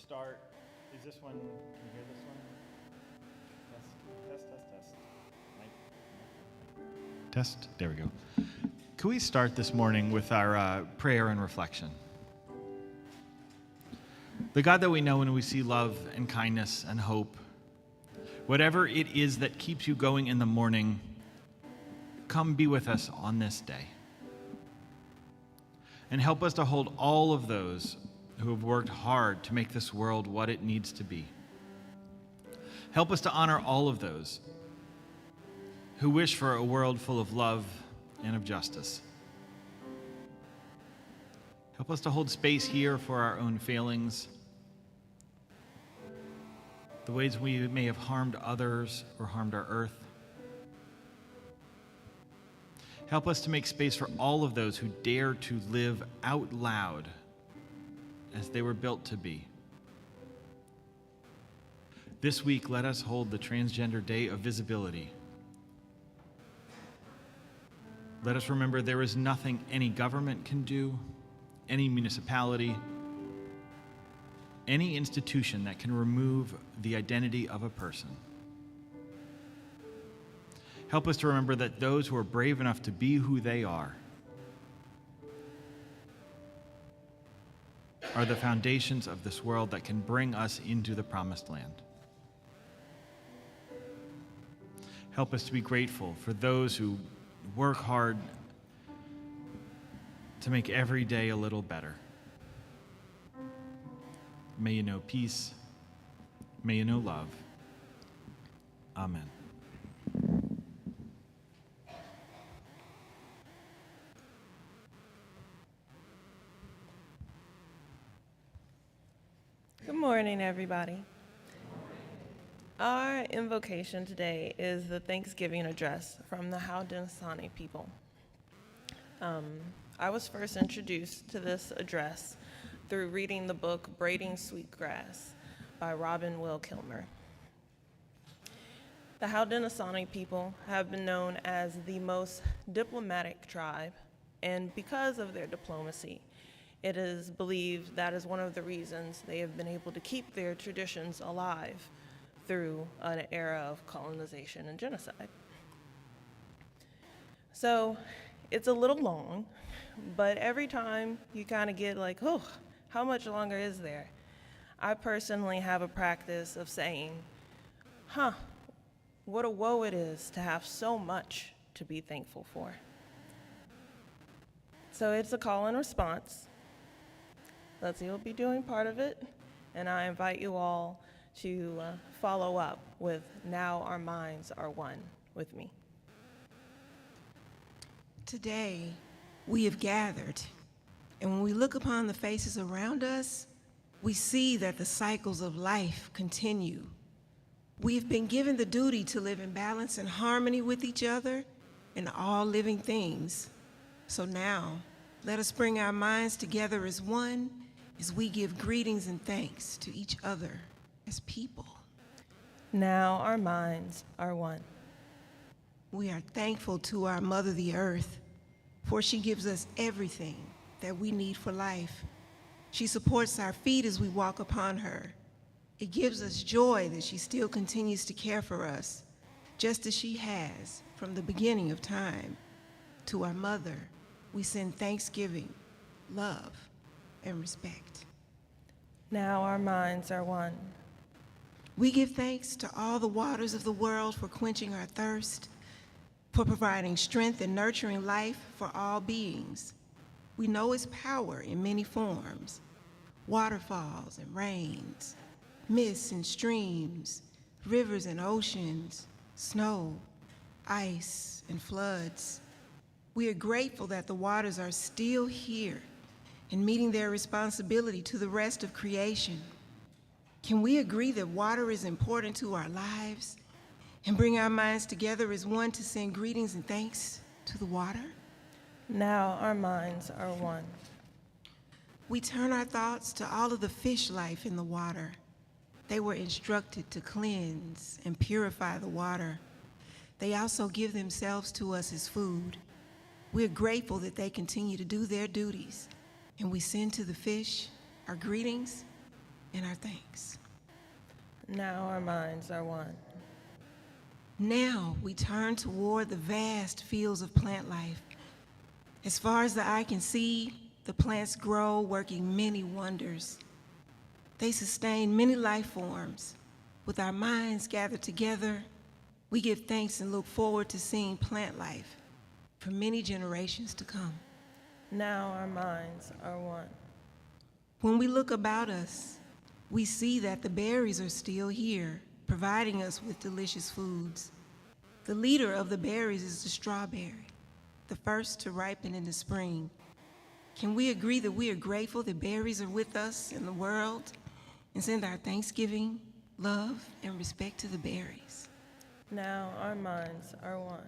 start. Is this one, can you hear this one? Test. Test, there we go. Can we start this morning with our prayer and reflection? The God that we know and we see love and kindness and hope, whatever it is that keeps you going in the morning, come be with us on this day. And help us to hold all of those who have worked hard to make this world what it needs to be. Help us to honor all of those who wish for a world full of love and of justice. Help us to hold space here for our own failings, the ways we may have harmed others or harmed our earth. Help us to make space for all of those who dare to live out loud as they were built to be. This week, let us hold the Transgender Day of Visibility. Let us remember there is nothing any government can do, any municipality, any institution that can remove the identity of a person. Help us to remember that those who are brave enough to be who they are the foundations of this world that can bring us into the promised land. Help us to be grateful for those who work hard to make every day a little better. May you know peace. May you know love. Amen. Good morning, everybody. Our invocation today is the Thanksgiving address from the Haudenosaunee people. I was first introduced to this address through reading the book Braiding Sweetgrass by Robin Will Kilmer. The Haudenosaunee people have been known as the most diplomatic tribe, and because of their diplomacy, it is believed that is one of the reasons they have been able to keep their traditions alive through an era of colonization and genocide. So it's a little long, but every time you kind of get like, oh, how much longer is there? I personally have a practice of saying, what a woe it is to have so much to be thankful for. So it's a call and response. Leslie will be doing part of it, and I invite you all to follow up with Now Our Minds Are One with me. Today, we have gathered, and when we look upon the faces around us, we see that the cycles of life continue. We've been given the duty to live in balance and harmony with each other and all living things. So now, let us bring our minds together as one as we give greetings and thanks to each other as people. Now our minds are one. We are thankful to our Mother, the Earth, for she gives us everything that we need for life. She supports our feet as we walk upon her. It gives us joy that she still continues to care for us, just as she has from the beginning of time. To our Mother, we send thanksgiving, love, and respect. Now our minds are one. We give thanks to all the waters of the world for quenching our thirst, for providing strength and nurturing life for all beings. We know its power in many forms: waterfalls and rains, mists and streams, rivers and oceans, snow, ice, and floods. We are grateful that the waters are still here and meeting their responsibility to the rest of creation. Can we agree that water is important to our lives and bring our minds together as one to send greetings and thanks to the water? Now our minds are one. We turn our thoughts to all of the fish life in the water. They were instructed to cleanse and purify the water. They also give themselves to us as food. We're grateful that they continue to do their duties, and we send to the fish our greetings in our thanks. Now our minds are one. Now we turn toward the vast fields of plant life. As far as the eye can see, the plants grow, working many wonders. They sustain many life forms. With our minds gathered together, we give thanks and look forward to seeing plant life for many generations to come. Now our minds are one. When we look about us, we see that the berries are still here, providing us with delicious foods. The leader of the berries is the strawberry, the first to ripen in the spring. Can we agree that we are grateful that berries are with us in the world and send our thanksgiving, love, and respect to the berries? Now our minds are one.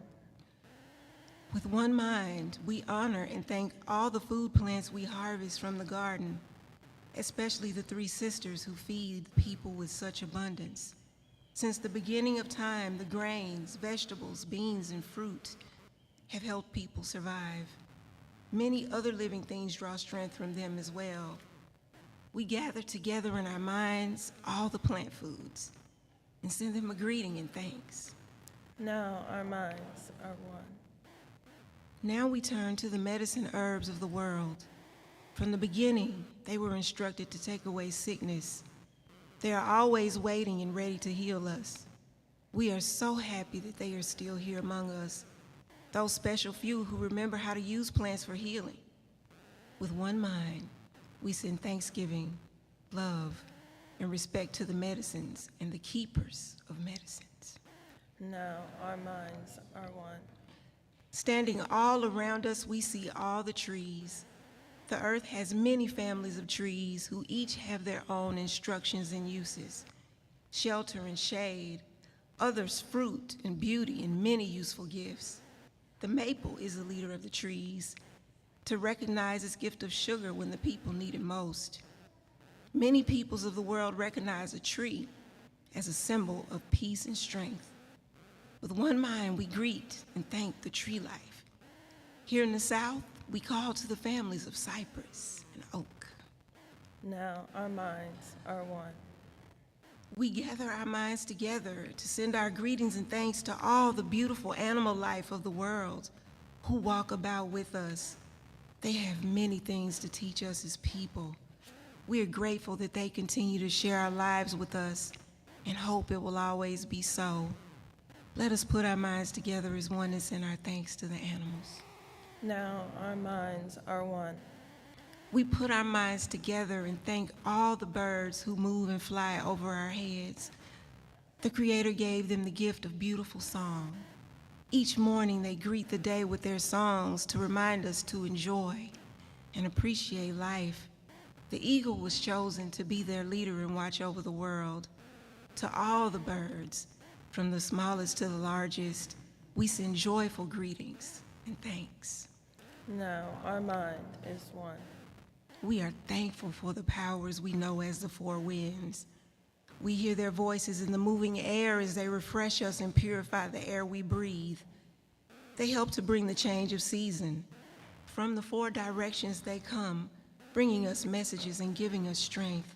With one mind, we honor and thank all the food plants we harvest from the garden, especially the three sisters who feed people with such abundance. Since the beginning of time, the grains, vegetables, beans, and fruit have helped people survive. Many other living things draw strength from them as well. We gather together in our minds all the plant foods and send them a greeting and thanks. Now our minds are one. Now we turn to the medicine herbs of the world. From the beginning, they were instructed to take away sickness. They are always waiting and ready to heal us. We are so happy that they are still here among us, those special few who remember how to use plants for healing. With one mind, we send thanksgiving, love, and respect to the medicines and the keepers of medicines. Now our minds are one. Standing all around us, we see all the trees. The earth has many families of trees who each have their own instructions and uses. Shelter and shade, others fruit and beauty and many useful gifts. The maple is the leader of the trees, to recognize its gift of sugar when the people need it most. Many peoples of the world recognize a tree as a symbol of peace and strength. With one mind, we greet and thank the tree life. Here in the South, we call to the families of cypress and oak. Now our minds are one. We gather our minds together to send our greetings and thanks to all the beautiful animal life of the world who walk about with us. They have many things to teach us as people. We are grateful that they continue to share our lives with us and hope it will always be so. Let us put our minds together as one and send our thanks to the animals. Now our minds are one. We put our minds together and thank all the birds who move and fly over our heads. The Creator gave them the gift of beautiful song. Each morning they greet the day with their songs to remind us to enjoy and appreciate life. The eagle was chosen to be their leader and watch over the world. To all the birds, from the smallest to the largest, we send joyful greetings and thanks. Now our mind is one. We are thankful for the powers we know as the four winds. We hear their voices in the moving air as they refresh us and purify the air we breathe. They help to bring the change of season. From the four directions they come, bringing us messages and giving us strength.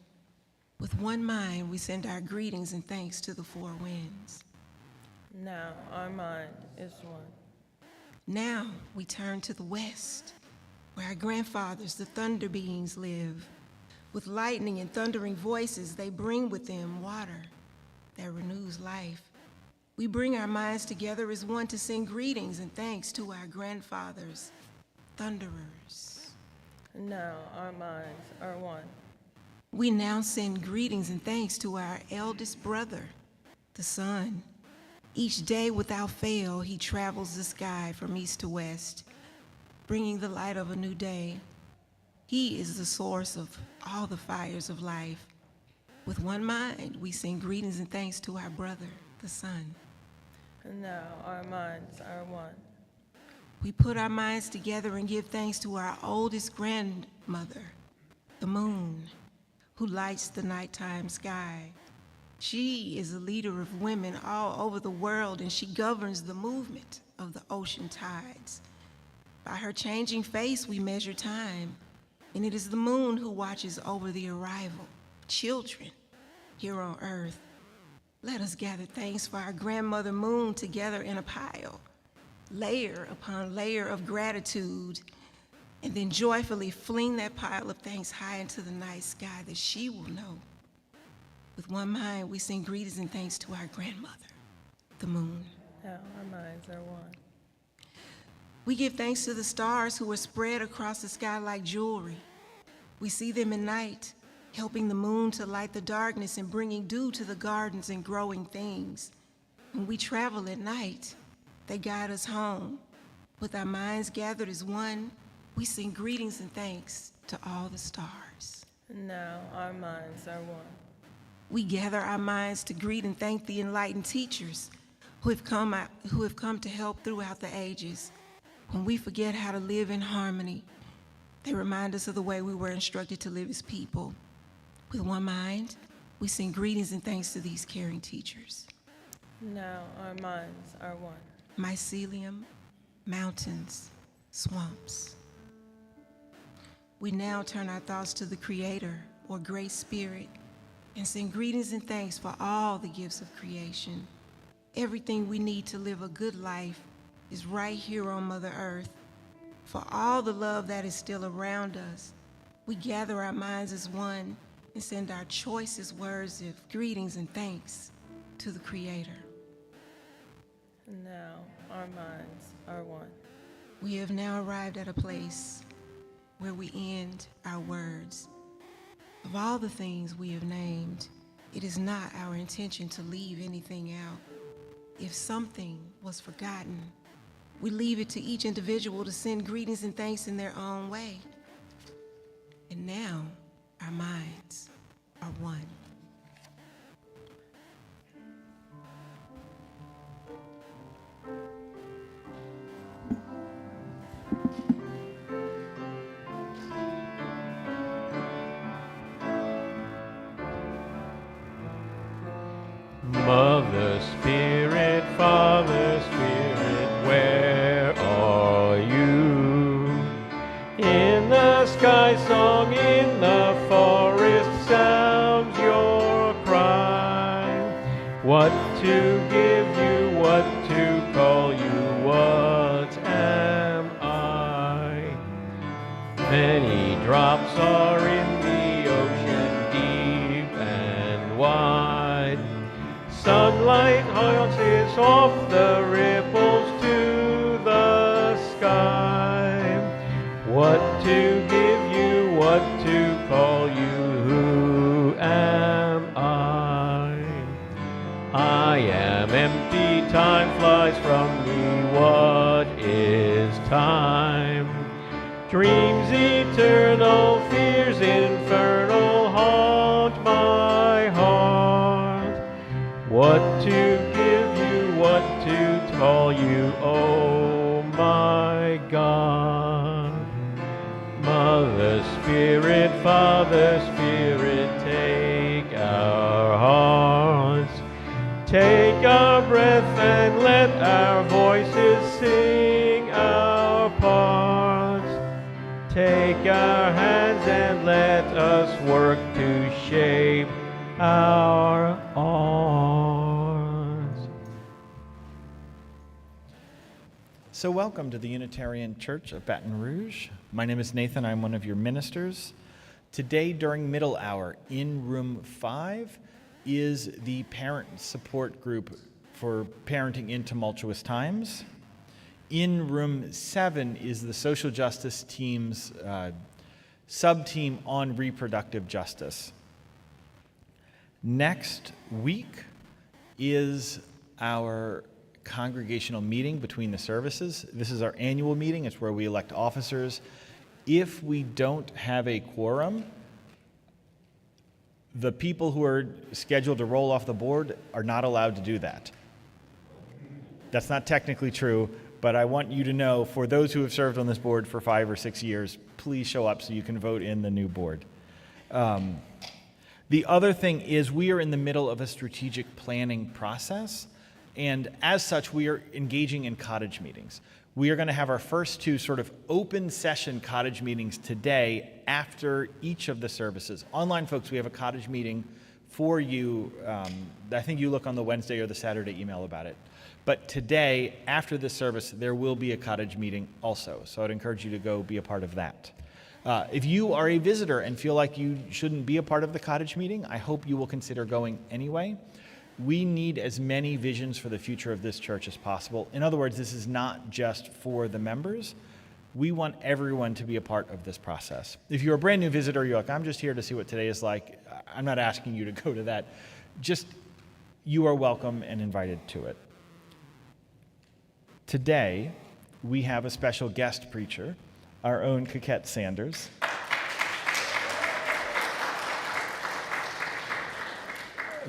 With one mind, we send our greetings and thanks to the four winds. Now our mind is one. Now we turn to the west, where our grandfathers, the thunder beings, live. With lightning and thundering voices, they bring with them water that renews life. We bring our minds together as one to send greetings and thanks to our grandfathers, thunderers. Now our minds are one. We now send greetings and thanks to our eldest brother, the sun. Each day without fail, he travels the sky from east to west, bringing the light of a new day. He is the source of all the fires of life. With one mind, we send greetings and thanks to our brother, the sun. And now our minds are one. We put our minds together and give thanks to our oldest grandmother, the moon, who lights the nighttime sky. She is a leader of women all over the world, and she governs the movement of the ocean tides. By her changing face, we measure time, and it is the moon who watches over the arrival children here on earth. Let us gather thanks for our grandmother moon together in a pile, layer upon layer of gratitude, and then joyfully fling that pile of thanks high into the night sky that she will know. With one mind, we sing greetings and thanks to our grandmother, the moon. Now our minds are one. We give thanks to the stars who are spread across the sky like jewelry. We see them at night, helping the moon to light the darkness and bringing dew to the gardens and growing things. When we travel at night, they guide us home. With our minds gathered as one, we sing greetings and thanks to all the stars. Now our minds are one. We gather our minds to greet and thank the enlightened teachers who have come to help throughout the ages. When we forget how to live in harmony, they remind us of the way we were instructed to live as people. With one mind, we sing greetings and thanks to these caring teachers. Now our minds are one. Mycelium, mountains, swamps. We now turn our thoughts to the Creator, or Great Spirit, and sing greetings and thanks for all the gifts of creation. Everything we need to live a good life is right here on Mother Earth. For all the love that is still around us, we gather our minds as one and send our choicest words of greetings and thanks to the Creator. Now our minds are one. We have now arrived at a place where we end our words. Of all the things we have named, it is not our intention to leave anything out. If something was forgotten, we leave it to each individual to send greetings and thanks in their own way. And now, our minds are one. Mother Spirit, Father Spirit, where are you? In the sky song, in the forest sounds your cry. What to give you, what to call you, what am I? Many drops are in the ocean deep and wide. Sunlight bounces off the ripples to the sky. What to give you, what to call you, who am I? I am empty, time flies from me, what is time? Dreams eternal, fears infernal haunt my heart. What to give you, what to call you, oh my God. Mother Spirit, Father Spirit, take our hearts, take our breath and let our voices sing our parts. Take our hands and let us work to shape our arms. So welcome to the Unitarian Church of Baton Rouge. My name is Nathan. I'm one of your ministers. Today during middle hour in room 5 is the parent support group for parenting in tumultuous times. In room 7 is the social justice team's sub-team on reproductive justice. Next week is our congregational meeting between the services. This is our annual meeting. It's where we elect officers. If we don't have a quorum, the people who are scheduled to roll off the board are not allowed to do that. That's not technically true, but I want you to know, for those who have served on this board for 5 or 6 years, please show up so you can vote in the new board. The other thing is we are in the middle of a strategic planning process, And as such, we are engaging in cottage meetings. We are going to have our first two sort of open session cottage meetings today after each of the services. Online folks, we have a cottage meeting for you. I think you look on the Wednesday or the Saturday email about it. But today, after this service, there will be a cottage meeting also. So I'd encourage you to go be a part of that. If you are a visitor and feel like you shouldn't be a part of the cottage meeting, I hope you will consider going anyway. We need as many visions for the future of this church as possible. In other words, this is not just for the members. We want everyone to be a part of this process. If you're a brand new visitor, you're like, I'm just here to see what today is like. I'm not asking you to go to that. Just, you are welcome and invited to it. Today, we have a special guest preacher, our own Coquette Sanders.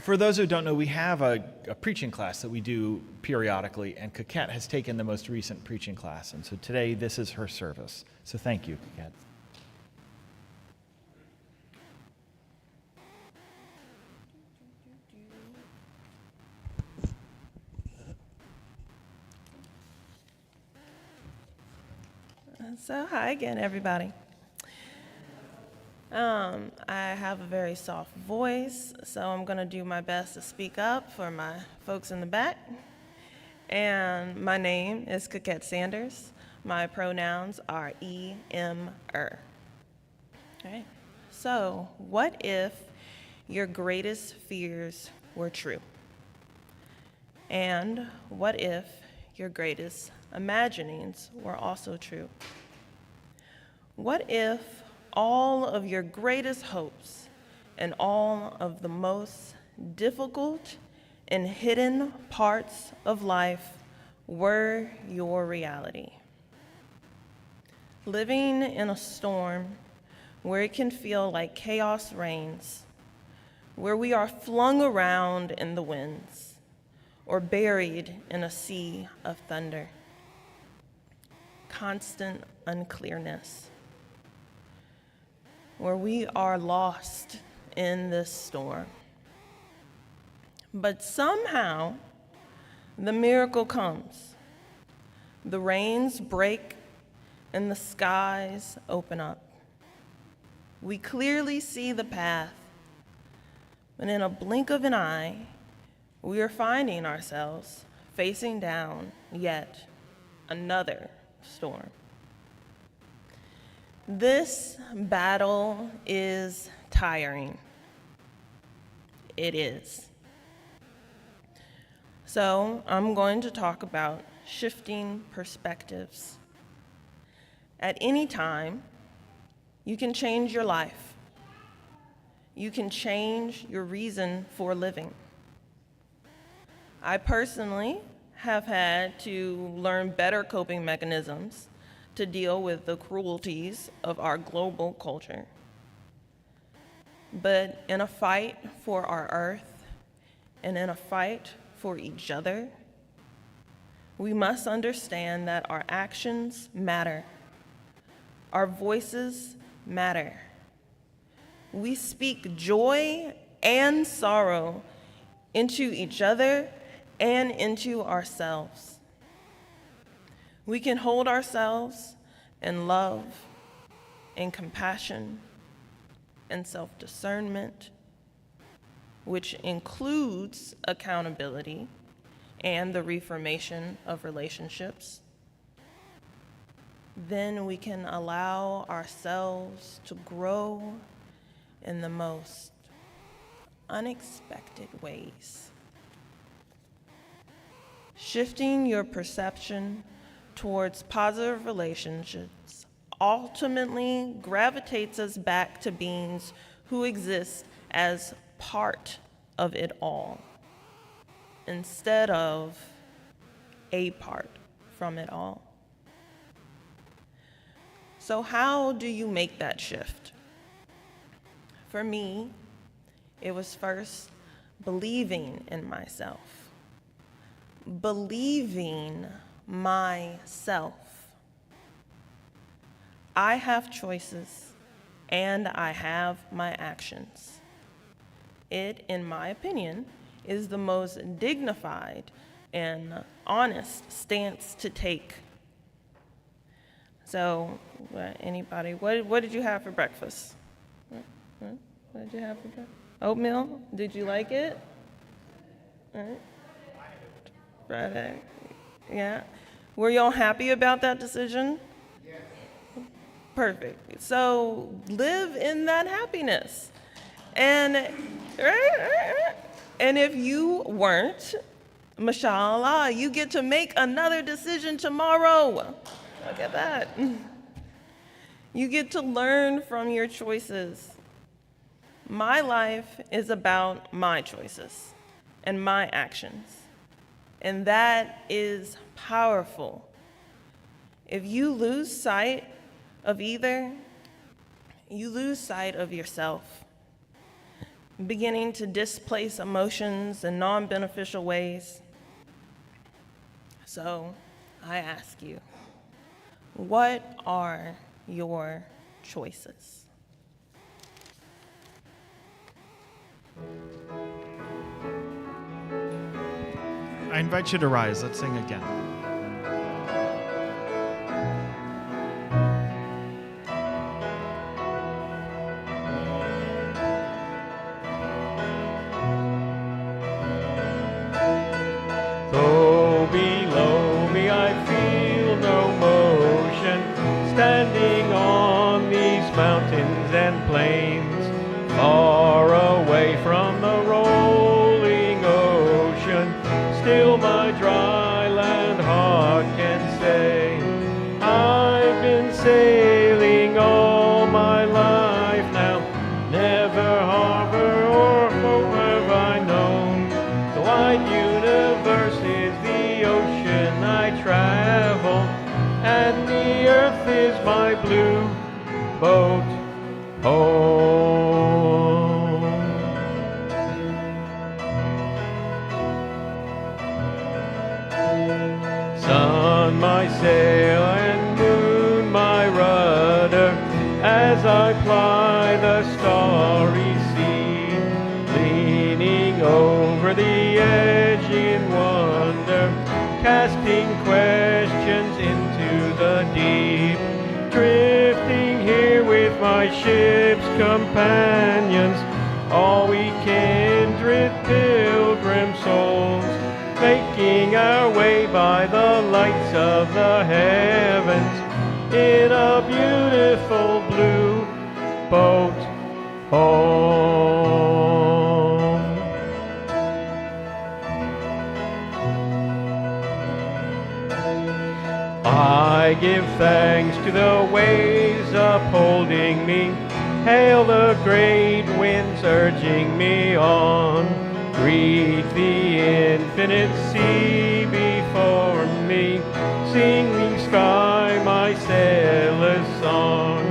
For those who don't know, we have a preaching class that we do periodically, and Coquette has taken the most recent preaching class. And so today, this is her service. So thank you, Coquette. So hi again, everybody. I have a very soft voice, so I'm going to do my best to speak up for my folks in the back. And my name is Coquette Sanders. My pronouns are E-M-er. All right. So, what if your greatest fears were true? And what if your greatest imaginings were also true? What if all of your greatest hopes and all of the most difficult and hidden parts of life were your reality? Living in a storm where it can feel like chaos reigns, where we are flung around in the winds or buried in a sea of thunder. Constant unclearness, where we are lost in this storm. But somehow, the miracle comes. The rains break and the skies open up. We clearly see the path, but in a blink of an eye, we are finding ourselves facing down yet another storm. This battle is tiring. It is. So I'm going to talk about shifting perspectives. At any time, you can change your life. You can change your reason for living. I personally have had to learn better coping mechanisms to deal with the cruelties of our global culture. But in a fight for our earth and in a fight for each other, we must understand that our actions matter. Our voices matter. We speak joy and sorrow into each other and into ourselves. We can hold ourselves in love and compassion and self-discernment, which includes accountability and the reformation of relationships. Then we can allow ourselves to grow in the most unexpected ways. Shifting your perception towards positive relationships ultimately gravitates us back to beings who exist as part of it all, instead of a part from it all. So how do you make that shift? For me, it was first believing in myself. Believing myself. I have choices and I have my actions. It, in my opinion, is the most dignified and honest stance to take. So, anybody, what did you have for breakfast? What did you have for breakfast? Oatmeal? Did you like it? All right. Fried egg. Yeah. Were y'all happy about that decision? Yes. Perfect. So live in that happiness. And and if you weren't, mashallah, you get to make another decision tomorrow. Look at that. You get to learn from your choices. My life is about my choices and my actions. And that is powerful. If you lose sight of either, you lose sight of yourself, beginning to displace emotions in non-beneficial ways. So I ask you, what are your choices? I invite you to rise. Let's sing again. Though below me I feel no motion, standing on these mountains and plains, far away from the rolling ocean, still my dry land heart can say, I've been sailing all my life now, never harbor or hope have I known. The wide universe is the ocean I travel, and the earth is my blue boat home. Sun my sail and moon my rudder, as I ply the starry sea, leaning over the edge in wonder, casting questions into the deep, drifting here with my ship's companions, all we kindred pilgrim souls, making our way by the lights of the heavens in a beautiful blue boat home. I give thanks to the waves upholding me, hail the great winds urging me on, greet the infinite sea before me, singing sky my sailor's song.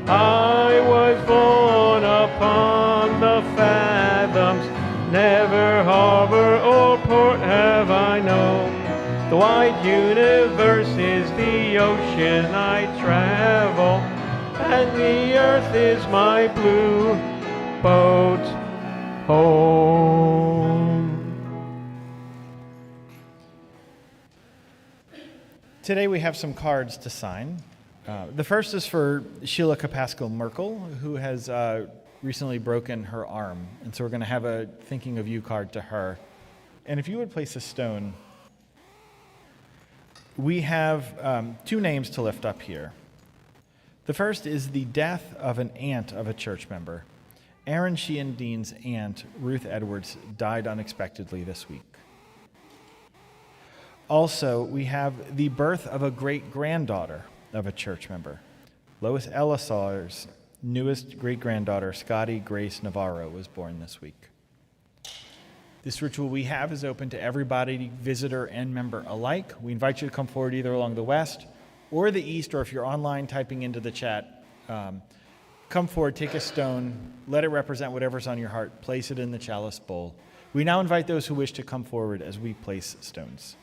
I was born upon the fathoms, never harbor or port have I known. The wide universe is the ocean I travel, and the earth is my blue boat home. Today we have some cards to sign. The first is for Sheila Kapaskal Merkel, who has recently broken her arm. And so we're going to have a thinking of you card to her. And if you would place a stone, we have two names to lift up here. The first is the death of an aunt of a church member. Aaron Sheehan Dean's aunt, Ruth Edwards, died unexpectedly this week. Also, we have the birth of a great-granddaughter of a church member. Lois Ellisar's newest great-granddaughter, Scotty Grace Navarro, was born this week. This ritual we have is open to everybody, visitor and member alike. We invite you to come forward either along the west or the east, or if you're online typing into the chat, come forward, take a stone, let it represent whatever's on your heart, place it in the chalice bowl. We now invite those who wish to come forward as we place stones.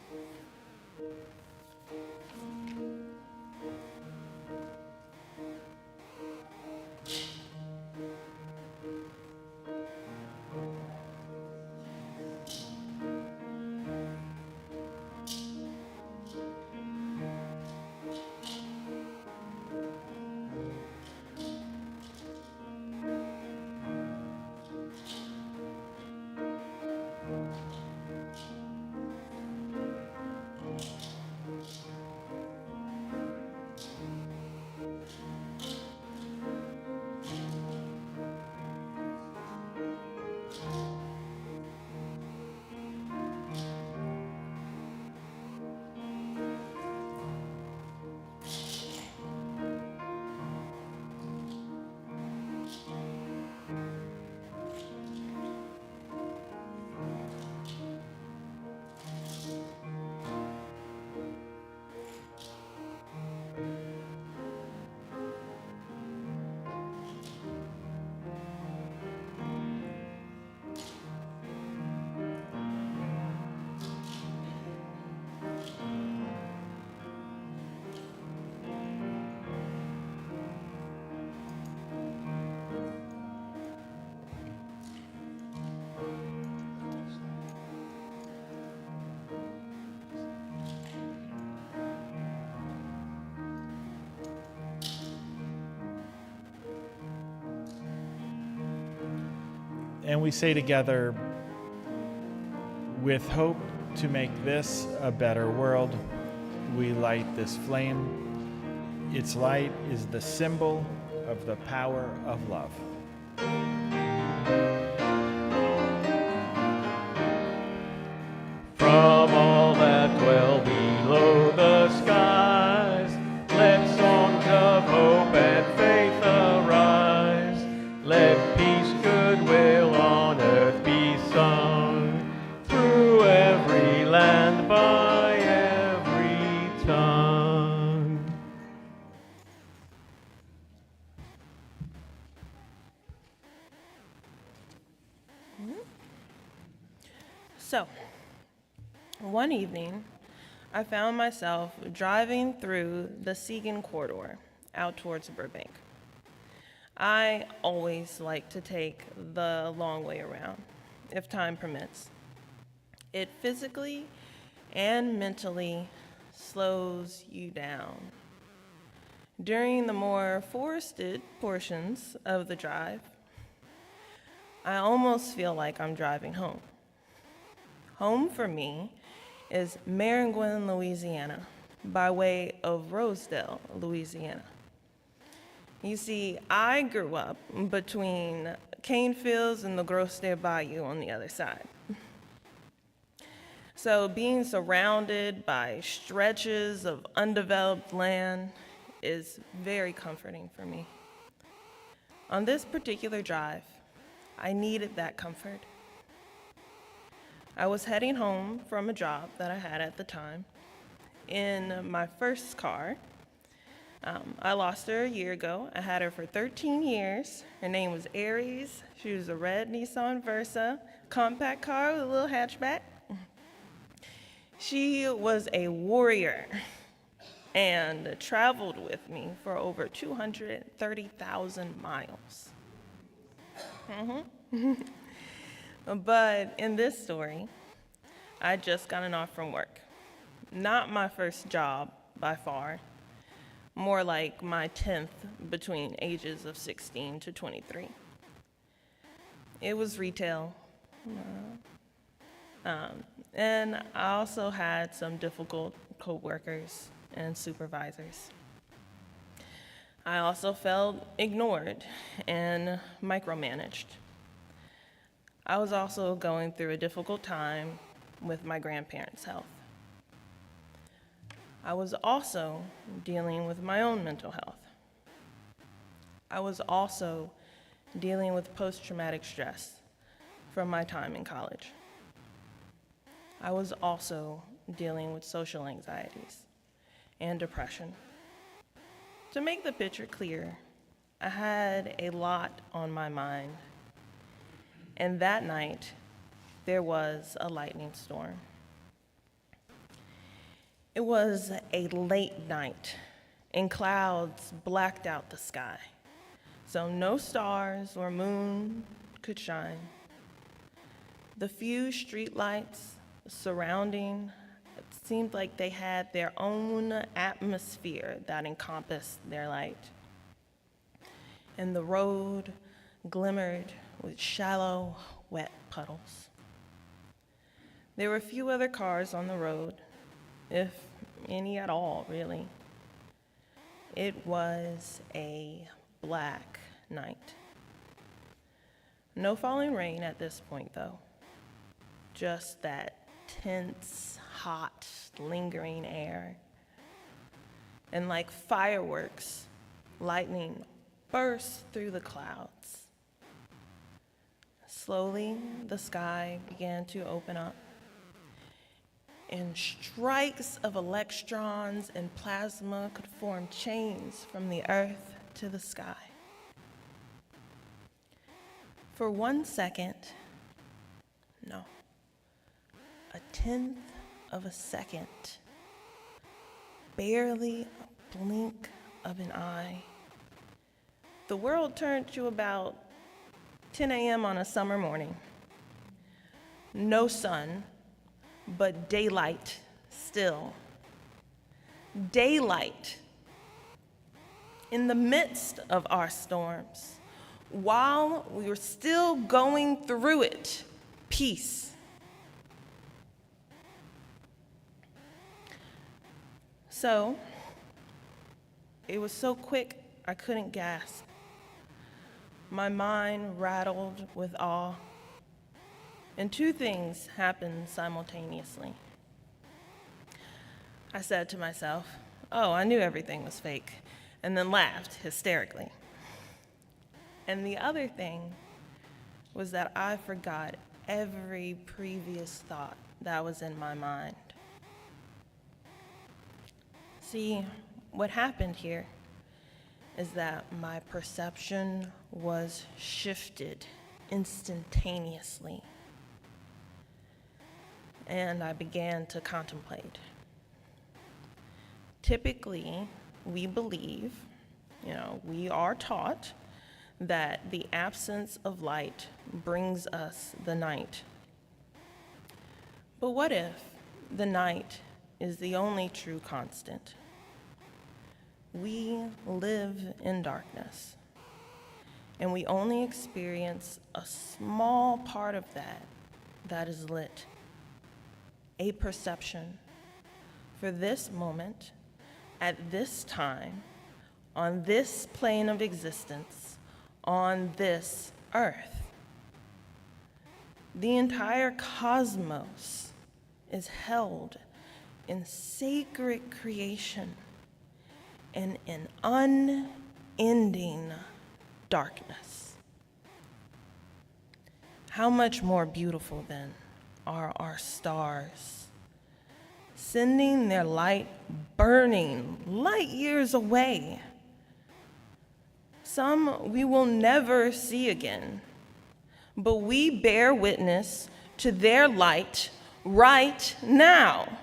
And we say together, with hope to make this a better world, we light this flame. Its light is the symbol of the power of love. From all that dwell below the skies, let songs of hope and faith arise. Let peace, goodwill on earth be sung, through every land, by every tongue. So, one evening, I found myself driving through the Segan corridor out towards Burbank. I always like to take the long way around, if time permits. It physically and mentally slows you down. During the more forested portions of the drive, I almost feel like I'm driving home. Home for me is Maringouin, Louisiana, by way of Rosedale, Louisiana. You see, I grew up between cane fields and the Grosvenor Bayou on the other side. So being surrounded by stretches of undeveloped land is very comforting for me. On this particular drive, I needed that comfort. I was heading home from a job that I had at the time in my first car. I lost her a year ago. I had her for 13 years. Her name was Aries. She was a red Nissan Versa, compact car with a little hatchback. She was a warrior and traveled with me for over 230,000 miles. But in this story, I just gotten off from work. Not my first job by far, more like my 10th between ages of 16 to 23. It was retail. And I also had some difficult coworkers and supervisors. I also felt ignored and micromanaged. I was also going through a difficult time with my grandparents' health. I was also dealing with my own mental health. I was also dealing with post-traumatic stress from my time in college. I was also dealing with social anxieties and depression. To make the picture clear, I had a lot on my mind. And that night, there was a lightning storm. It was a late night, and clouds blacked out the sky, so no stars or moon could shine. The few streetlights surrounding it seemed like they had their own atmosphere that encompassed their light. And the road glimmered with shallow, wet puddles. There were few other cars on the road, if any at all, really. It was a black night. No falling rain at this point, though. Just that tense, hot, lingering air. And like fireworks, lightning burst through the clouds. Slowly, the sky began to open up, and strikes of electrons and plasma could form chains from the earth to the sky. For 1 second, no, a 1/10 of a second, barely a blink of an eye, the world turned to about 10 a.m. on a summer morning. No sun, but daylight still. Daylight. In the midst of our storms, while we were still going through it, peace. So, it was so quick I couldn't gasp. My mind rattled with awe, and two things happened simultaneously. I said to myself, "Oh, I knew everything was fake," and then laughed hysterically. And the other thing was that I forgot every previous thought that was in my mind. See, what happened here is that my perception was shifted instantaneously, and I began to contemplate. Typically, we believe, we are taught that the absence of light brings us the night. But what if the night is the only true constant? We live in darkness, and we only experience a small part of that is lit, a perception for this moment, at this time, on this plane of existence, on this earth. The entire cosmos is held in sacred creation and in unending darkness. How much more beautiful, then, are our stars, sending their light burning light years away. Some we will never see again, but we bear witness to their light right now.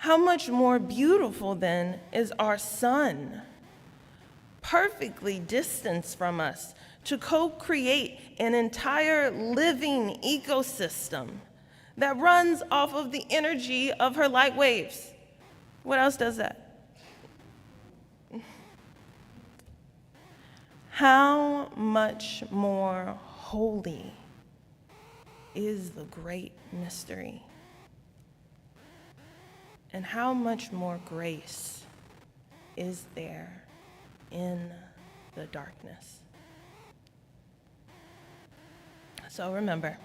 How much more beautiful, then, is our sun, perfectly distanced from us, to co-create an entire living ecosystem that runs off of the energy of her light waves. What else does that? How much more holy is the great mystery? And how much more grace is there in the darkness? So remember,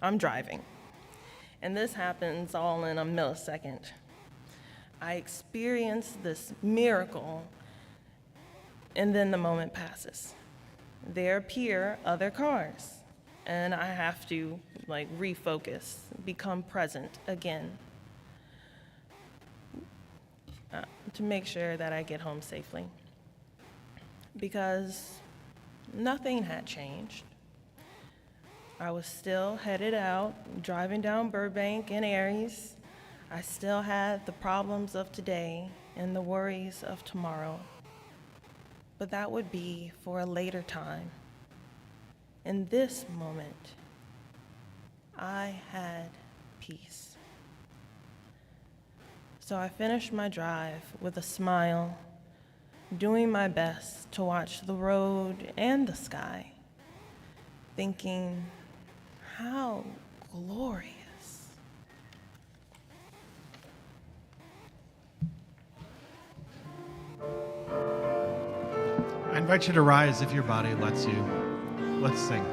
I'm driving, and this happens all in a millisecond. I experience this miracle, and then the moment passes. There appear other cars, and I have to refocus, become present again, to make sure that I get home safely. Because nothing had changed. I was still headed out, driving down Burbank and Aries. I still had the problems of today and the worries of tomorrow. But that would be for a later time. In this moment, I had peace. So I finished my drive with a smile, doing my best to watch the road and the sky, thinking, how glorious. I invite you to rise if your body lets you. Let's sing.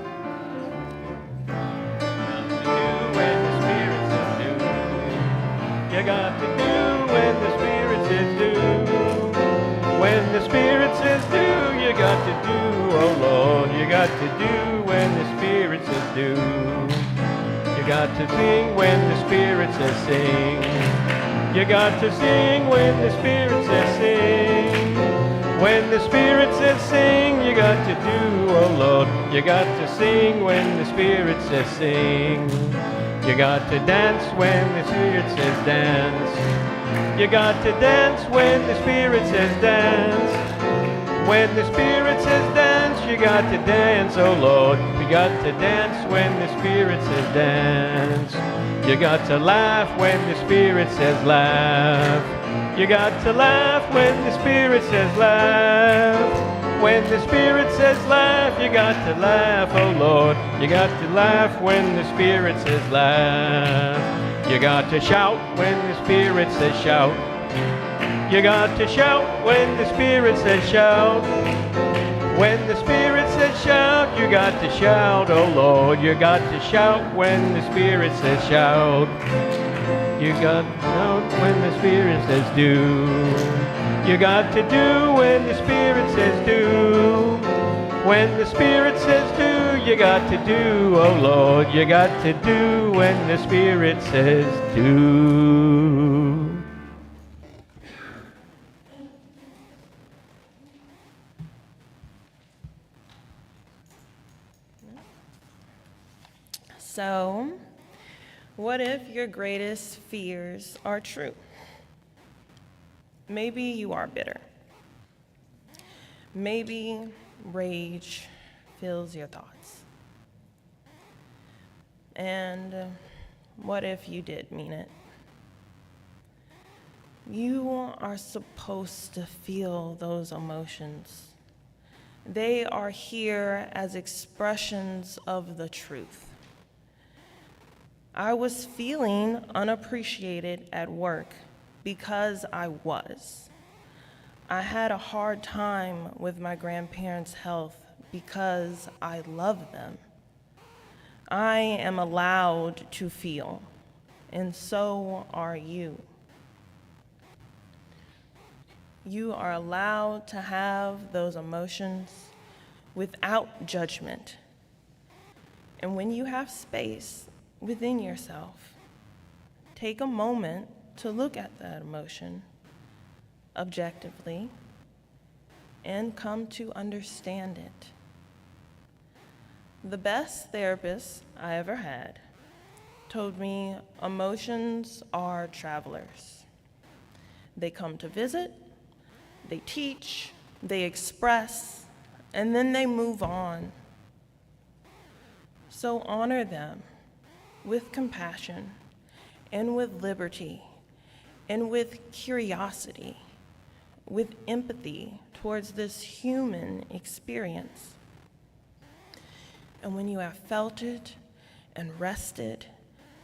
You got to do when the Spirit says do. When the Spirit says do, you got to do, oh Lord. You got to do when the Spirit says do. You got to sing when the Spirit says sing. You got to sing when the Spirit says sing. When the Spirit says sing, you got to do, oh Lord. You got to sing when the Spirit says sing. You got to dance when the Spirit says dance. You got to dance when the Spirit says dance. When the Spirit says dance, you got to dance, oh Lord. You got to dance when the Spirit says dance. You got to laugh when the Spirit says laugh. You got to laugh when the Spirit says laugh. When the Spirit says laugh, you got to laugh, oh Lord. You got to laugh when the Spirit says laugh. You got to shout when the Spirit says shout. You got to shout when the Spirit says shout. When the Spirit says shout, you got to shout, oh Lord. You got to shout when the Spirit says shout. You got to shout when the Spirit says do. You got to do when the Spirit says do. When the Spirit says do, you got to do, oh Lord. You got to do when the Spirit says do. So, what if your greatest fears are true? Maybe you are bitter. Maybe rage fills your thoughts. And what if you did mean it? You are supposed to feel those emotions. They are here as expressions of the truth. I was feeling unappreciated at work because I was. I had a hard time with my grandparents' health because I love them. I am allowed to feel, and so are you. You are allowed to have those emotions without judgment. And when you have space within yourself, take a moment to look at that emotion objectively and come to understand it. The best therapist I ever had told me emotions are travelers. They come to visit, they teach, they express, and then they move on. So honor them with compassion and with liberty and with curiosity, with empathy towards this human experience. And when you have felt it and rested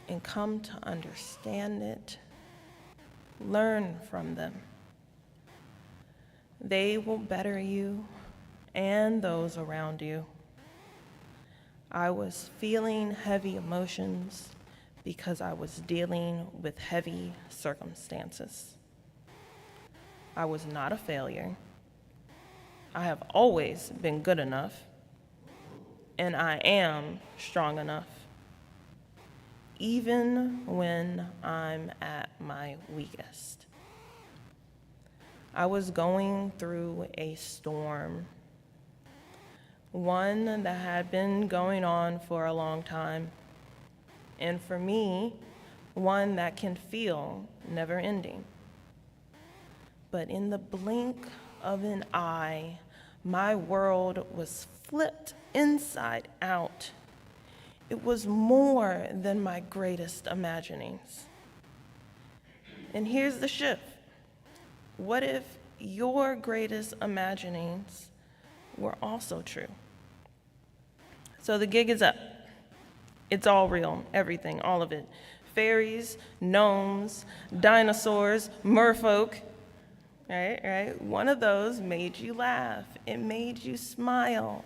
and come to understand it, learn from them. They will better you and those around you. I was feeling heavy emotions because I was dealing with heavy circumstances. I was not a failure. I have always been good enough, and I am strong enough, even when I'm at my weakest. I was going through a storm, one that had been going on for a long time, and for me, one that can feel never ending. But in the blink of an eye, my world was flipped inside out. It was more than my greatest imaginings. And here's the shift. What if your greatest imaginings were also true? So the gig is up. It's all real, everything, all of it. Fairies, gnomes, dinosaurs, merfolk, right? One of those made you laugh. It made you smile.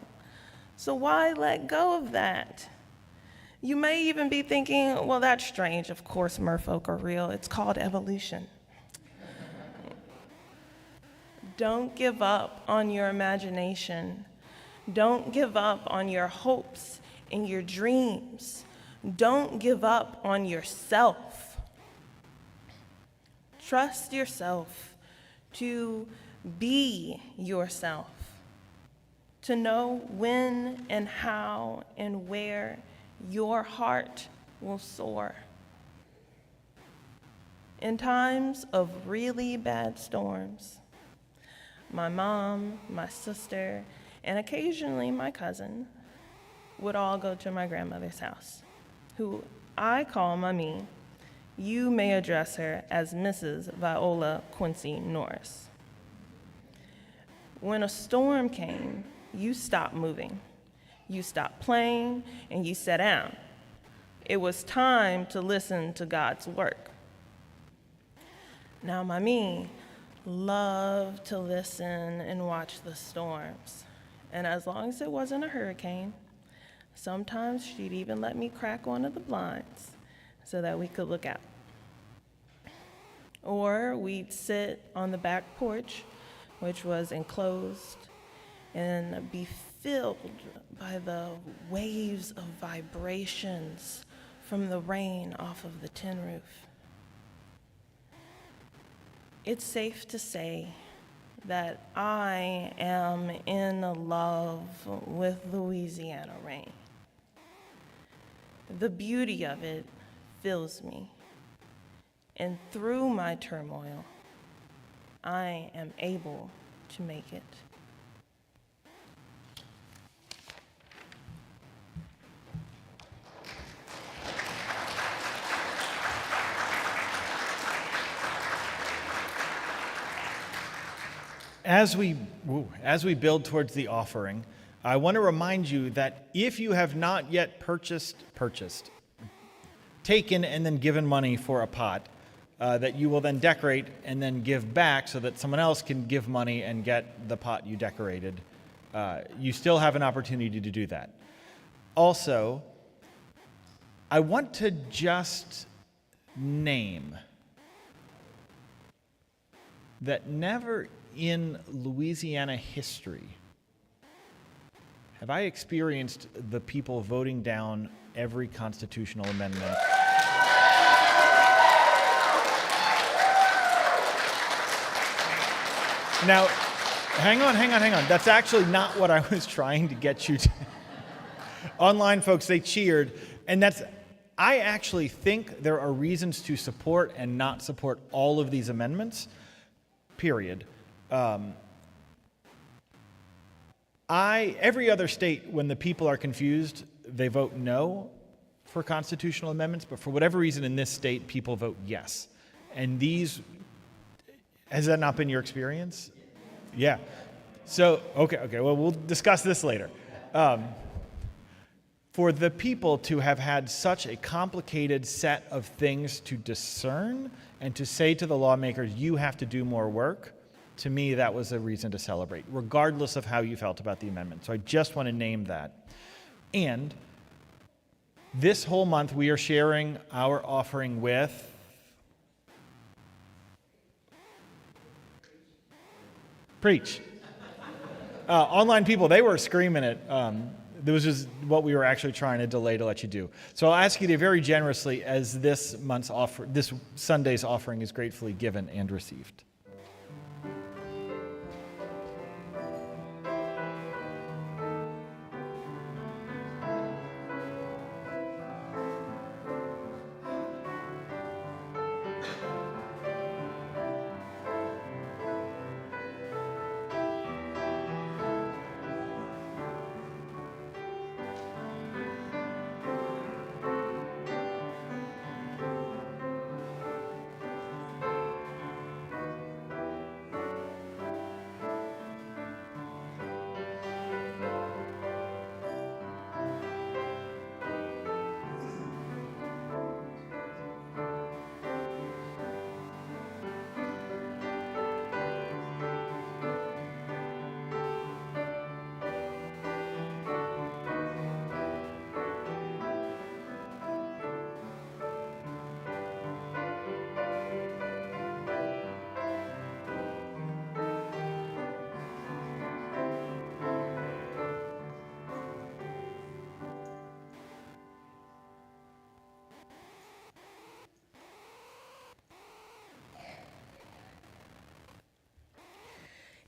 So why let go of that? You may even be thinking, well, that's strange. Of course, merfolk are real. It's called evolution. Don't give up on your imagination. Don't give up on your hopes and your dreams. Don't give up on yourself. Trust yourself to be yourself, to know when and how and where your heart will soar. In times of really bad storms, my mom, my sister, and occasionally my cousin would all go to my grandmother's house, who I call Mommy. You may address her as Mrs. Viola Quincy Norris. When a storm came, you stopped moving. You stopped playing and you sat down. It was time to listen to God's work. Now, Mami loved to listen and watch the storms. And as long as it wasn't a hurricane, sometimes she'd even let me crack one of the blinds so that we could look out. Or we'd sit on the back porch, which was enclosed, and be filled by the waves of vibrations from the rain off of the tin roof. It's safe to say that I am in love with Louisiana rain. The beauty of it fills me, and through my turmoil, I am able to make it. As we build towards the offering, I want to remind you that if you have not yet taken and then given money for a pot, that you will then decorate and then give back so that someone else can give money and get the pot you decorated, you still have an opportunity to do that. Also, I want to just name that never in Louisiana history have I experienced the people voting down every constitutional amendment. Now, hang on. That's actually not what I was trying to get you to. Online folks, they cheered, and I actually think there are reasons to support and not support all of these amendments, period. Every other state, when the people are confused, they vote no for constitutional amendments, but for whatever reason in this state, people vote yes. And has that not been your experience? Yeah. So, okay, well, we'll discuss this later. For the people to have had such a complicated set of things to discern and to say to the lawmakers, you have to do more work, to me, that was a reason to celebrate, regardless of how you felt about the amendment. So I just want to name that. And this whole month, we are sharing our offering with Preach. Online people, they were screaming it. This was just what we were actually trying to delay to let you do. So I'll ask you to very generously, as this Sunday's offering is gratefully given and received.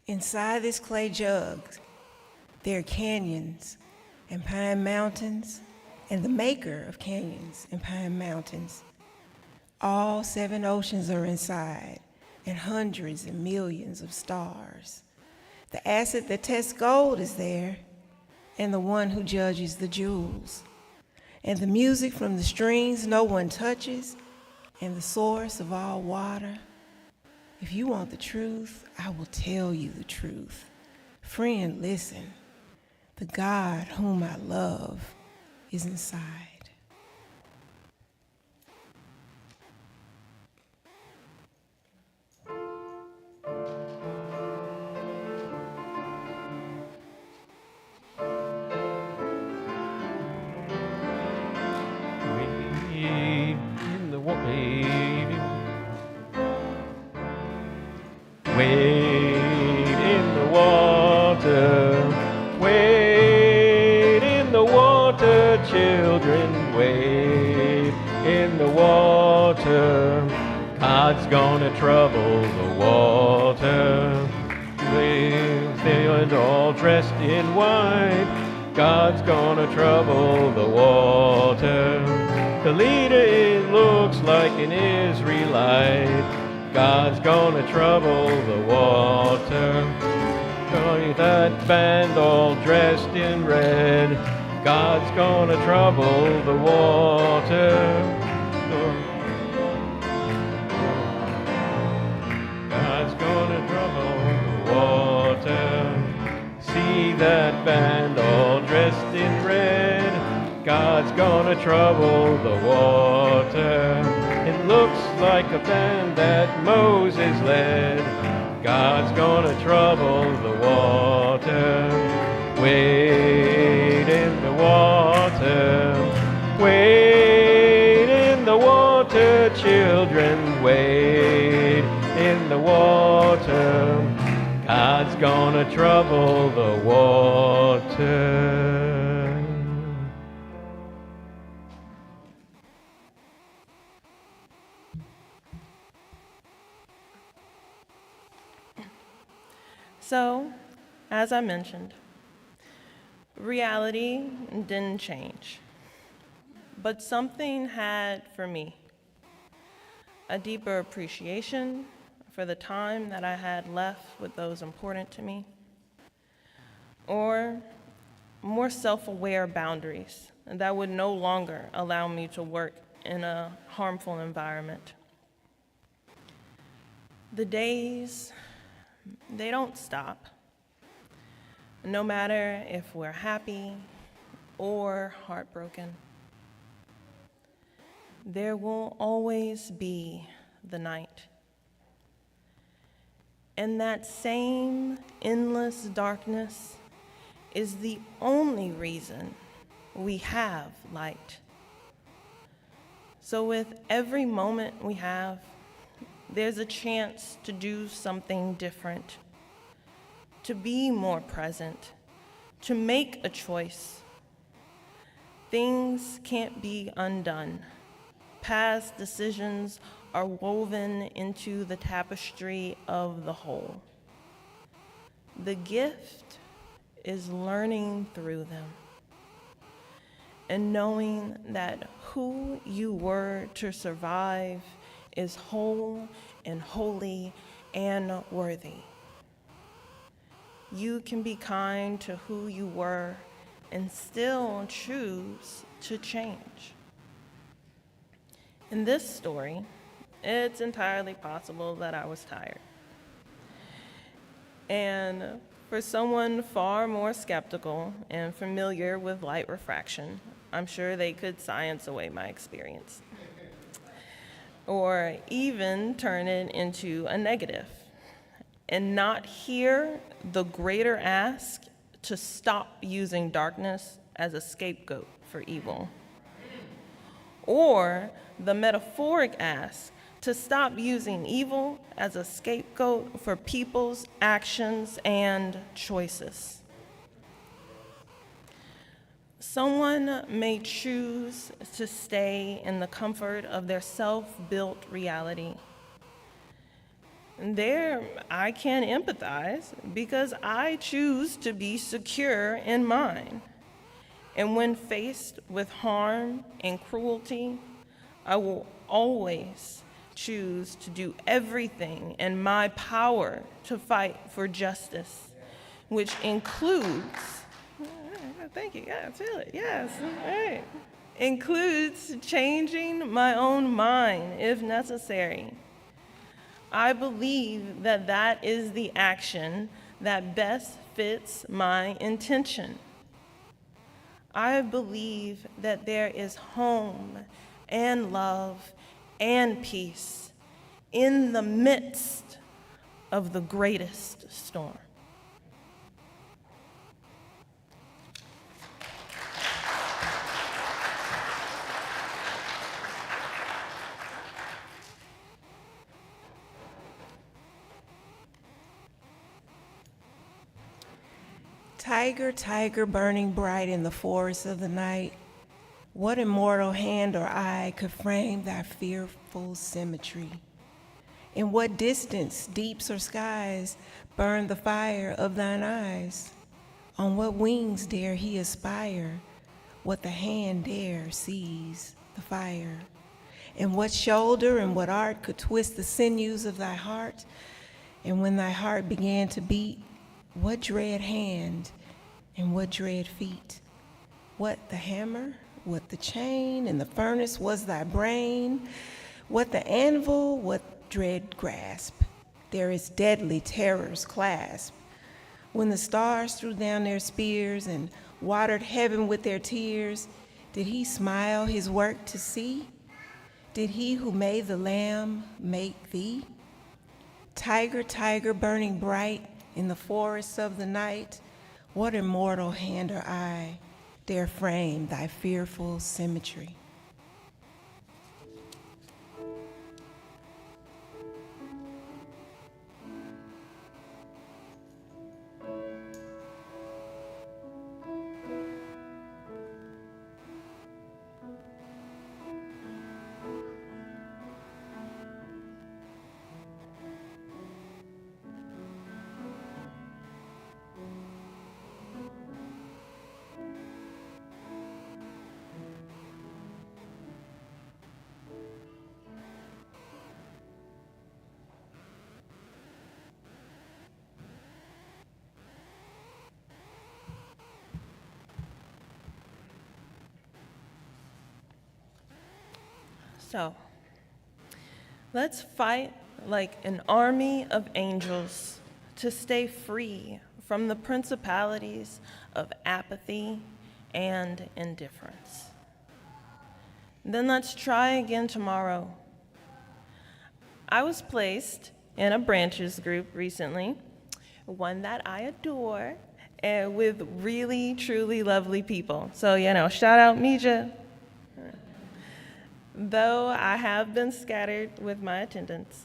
Inside this clay jug, there are canyons and pine mountains, and the maker of canyons and pine mountains. All 7 oceans are inside, and hundreds and millions of stars. The acid that tests gold is there, and the one who judges the jewels. And the music from the strings no one touches, and the source of all water. If you want the truth, I will tell you the truth. Friend, listen. The God whom I love is inside. Wade in the water. Wade in the water. Wade in the water, children. Wade in the water. God's gonna trouble the water. They're all dressed in white. God's gonna trouble the water. The leader, it looks like an Israelite. God's gonna trouble the water. That band all dressed in red. God's gonna trouble the water. God's gonna trouble the water. See that band all dressed in red. God's gonna trouble the water. It looks like a band that Moses led. God's gonna trouble the water. Wade in the water. Wade in the water, children. Wade in the water. God's gonna trouble the water. So, as I mentioned, reality didn't change, but something had for me a deeper appreciation for the time that I had left with those important to me, or more self-aware boundaries that would no longer allow me to work in a harmful environment. The days, they don't stop. No matter if we're happy or heartbroken, there will always be the night. And that same endless darkness is the only reason we have light. So with every moment we have, there's a chance to do something different, to be more present, to make a choice. Things can't be undone. Past decisions are woven into the tapestry of the whole. The gift is learning through them and knowing that who you were to survive is whole and holy and worthy. You can be kind to who you were and still choose to change. In this story, it's entirely possible that I was tired. And for someone far more skeptical and familiar with light refraction, I'm sure they could science away my experience, or even turn it into a negative, and not hear the greater ask to stop using darkness as a scapegoat for evil, or the metaphoric ask to stop using evil as a scapegoat for people's actions and choices. Someone may choose to stay in the comfort of their self-built reality. There, I can empathize because I choose to be secure in mine. And when faced with harm and cruelty, I will always choose to do everything in my power to fight for justice, which includes, thank you, yeah, I feel it, yes, all right, includes changing my own mind if necessary. I believe that that is the action that best fits my intention. I believe that there is home and love and peace in the midst of the greatest storm. Tiger, tiger, burning bright in the forest of the night, what immortal hand or eye could frame thy fearful symmetry? In what distance, deeps or skies, burn the fire of thine eyes? On what wings dare he aspire? What the hand dare seize the fire? And what shoulder and what art could twist the sinews of thy heart? And when thy heart began to beat, what dread hand and what dread feet? What the hammer, what the chain, and the furnace was thy brain? What the anvil, what dread grasp? There is deadly terror's clasp. When the stars threw down their spears and watered heaven with their tears, did he smile his work to see? Did he who made the lamb make thee? Tiger, tiger, burning bright in the forests of the night, what immortal hand or eye dare frame thy fearful symmetry? So, let's fight like an army of angels to stay free from the principalities of apathy and indifference. Then let's try again tomorrow. I was placed in a branches group recently, one that I adore, and with really, truly lovely people. So, shout out Mija. Though I have been scattered with my attendance,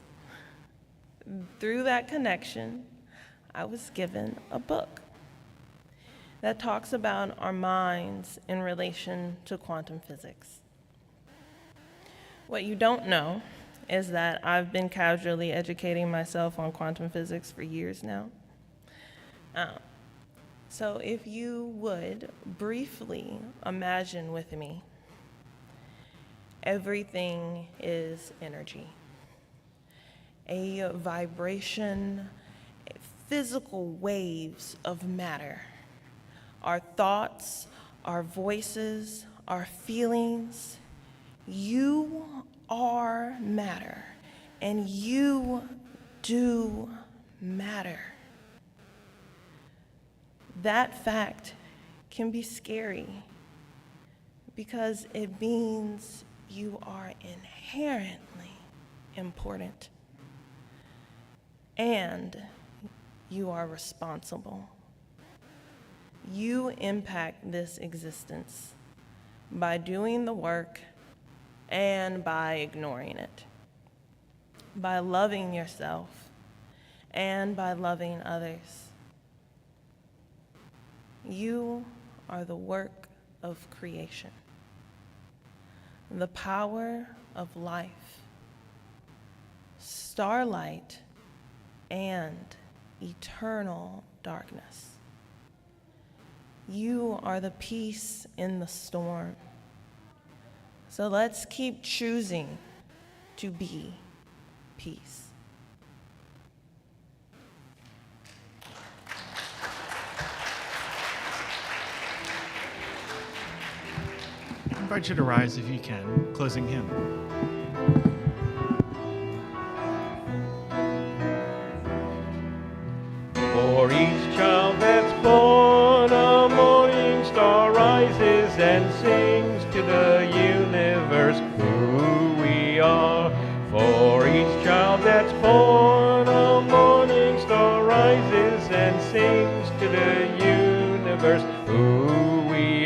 through that connection, I was given a book that talks about our minds in relation to quantum physics. What you don't know is that I've been casually educating myself on quantum physics for years now. So if you would briefly imagine with me, everything is energy. A vibration, physical waves of matter. Our thoughts, our voices, our feelings. You are matter, and you do matter. That fact can be scary because it means you are inherently important and you are responsible. You impact this existence by doing the work and by ignoring it, by loving yourself and by loving others. You are the work of creation, the power of life, starlight, and eternal darkness. You are the peace in the storm. So let's keep choosing to be peace. I invite you to rise if you can, closing hymn. For each child that's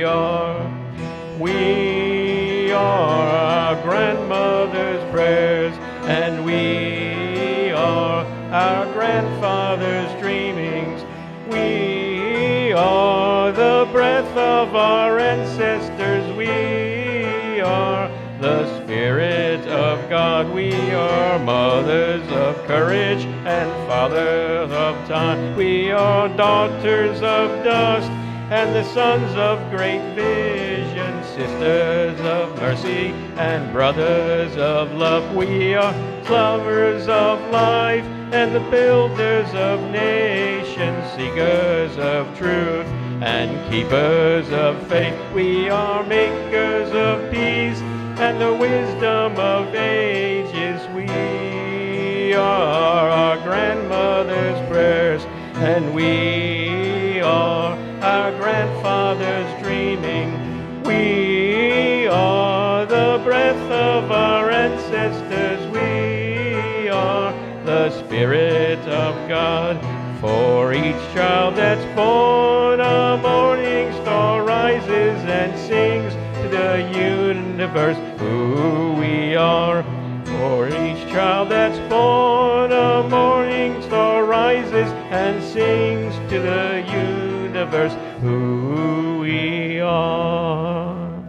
are. We are our grandmother's prayers, and we are our grandfather's dreamings. We are the breath of our ancestors. We are the Spirit of God. We are mothers of courage and fathers of time. We are daughters of dust and the sons of great vision, sisters of mercy and brothers of love. We are lovers of life and the builders of nations, seekers of truth and keepers of faith. We are makers of peace and the wisdom of ages. We are our grandmother's prayers, and we are our grandfather's dreaming. We are the breath of our ancestors. We are the Spirit of God. For each child that's born, a morning star rises and sings to the universe who we are. For each child that's born, a morning star rises and sings to the universe who we are.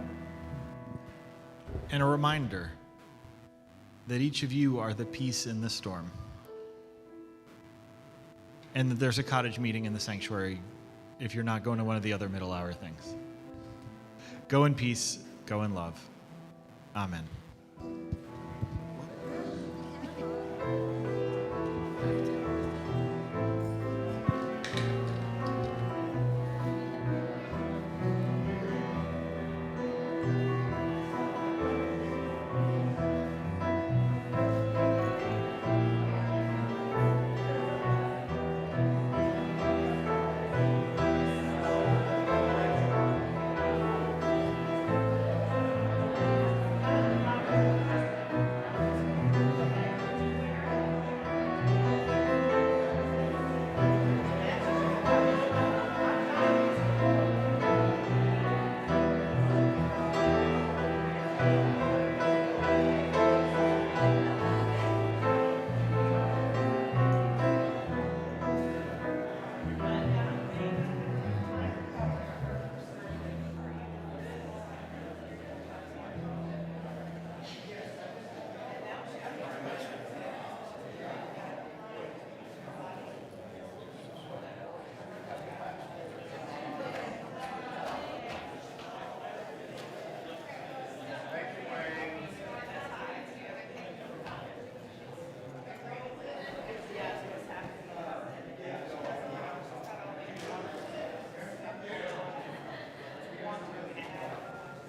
And a reminder that each of you are the peace in the storm. And that there's a cottage meeting in the sanctuary if you're not going to one of the other middle hour things. Go in peace, go in love. Amen.